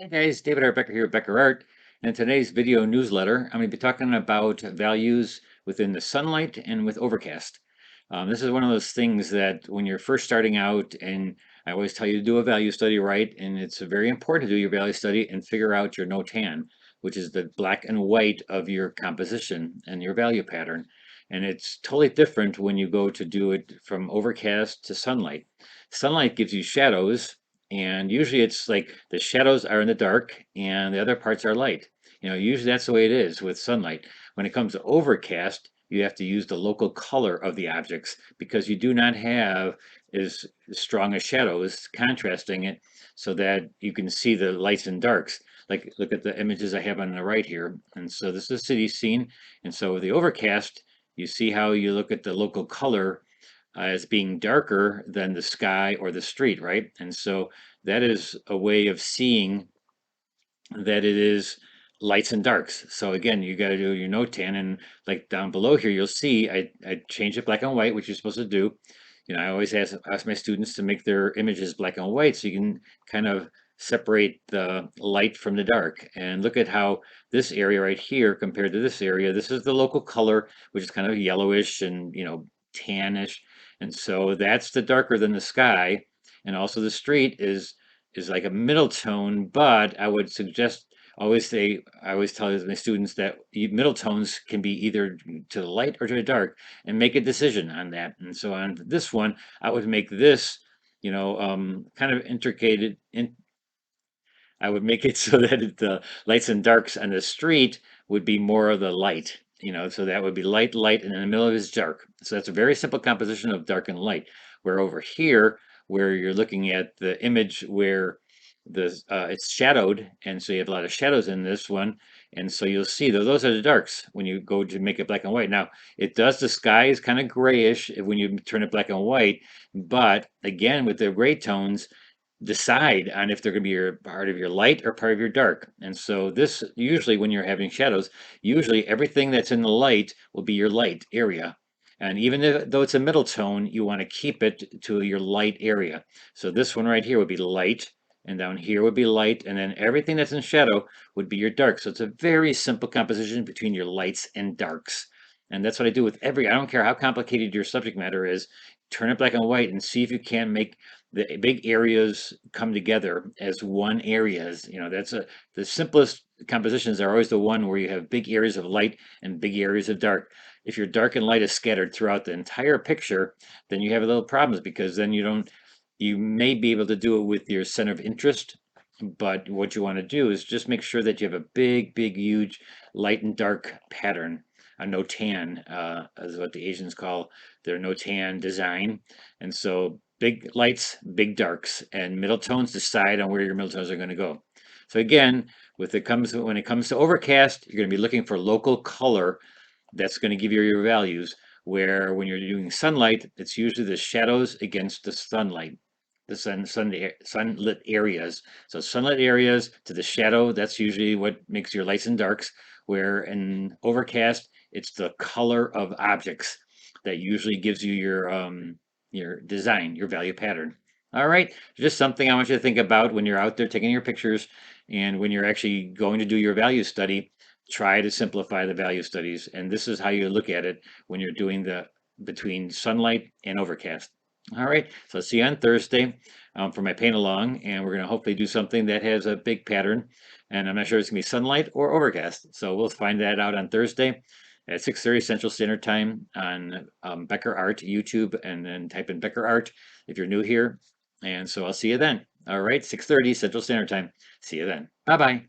Hey guys, David R. Becker here at Becker Art. In today's video newsletter, I'm going to be talking about values within the sunlight and with Overcast. This is one of those things that when you're first starting out, and I always tell you to do a value study right, and it's very important to do your value study and figure out your no-tan, which is the black and white of your composition and your value pattern. And it's totally different when you go to do it from Overcast to sunlight. Sunlight gives you shadows, and usually it's like the shadows are in the dark and the other parts are light. Usually that's the way it is with sunlight. When it comes to Overcast, you have to use the local color of the objects because you do not have as strong a shadows contrasting it so that you can see the lights and darks. Like look at the images I have on the right here. And so this is a city scene. And so with the Overcast, you see how you look at the local color as being darker than the sky or the street, right? And so that is a way of seeing that it is lights and darks. So again, you got to do your notan, and like down below here, you'll see I changed it black and white, which you're supposed to do. I always ask my students to make their images black and white so you can kind of separate the light from the dark. And look at how this area right here compared to this area, this is the local color, which is kind of yellowish and tannish. And so that's the darker than the sky. And also the street is like a middle tone, but I would suggest I always tell my students that middle tones can be either to the light or to the dark, and make a decision on that. And so on this one, I would make this, kind of intricated. I would make it so that the lights and darks on the street would be more of the light. So that would be light, light, and in the middle of it is dark. So that's a very simple composition of dark and light. Where over here, where you're looking at the image where it's shadowed, and so you have a lot of shadows in this one, and so you'll see that those are the darks when you go to make it black and white. Now, the sky is kind of grayish when you turn it black and white, but again, with the gray tones, decide on if they're going to be your part of your light or part of your dark. And so this usually when you're having shadows, usually everything that's in the light will be your light area. And even though it's a middle tone, you want to keep it to your light area. So this one right here would be light, and down here would be light, and then everything that's in shadow would be your dark. So it's a very simple composition between your lights and darks. And that's what I do with I don't care how complicated your subject matter is, turn it black and white and see if you can make the big areas come together as one areas. The simplest compositions are always the one where you have big areas of light and big areas of dark. If your dark and light is scattered throughout the entire picture, then you have a little problems because then you may be able to do it with your center of interest, but what you want to do is just make sure that you have a big, huge light and dark pattern. A no-tan is what the Asians call their no-tan design. And so big lights, big darks, and middle tones decide on where your middle tones are going to go. So again, when it comes to Overcast, you're going to be looking for local color that's going to give you your values. Where when you're doing sunlight, it's usually the shadows against the sunlight, the sunlit areas. So sunlit areas to the shadow, that's usually what makes your lights and darks. Where in Overcast, it's the color of objects that usually gives you your design, your value pattern. All right, just something I want you to think about when you're out there taking your pictures and when you're actually going to do your value study. Try to simplify the value studies, and this is how you look at it when you're doing the between sunlight and Overcast. All right, so I'll see you on Thursday for my paint along, and we're going to hopefully do something that has a big pattern, and I'm not sure it's going to be sunlight or Overcast, so we'll find that out on Thursday at 6:30 Central Standard Time on Becker Art YouTube, and then type in Becker Art if you're new here. And so I'll see you then. All right, 6:30 Central Standard Time. See you then. Bye-bye.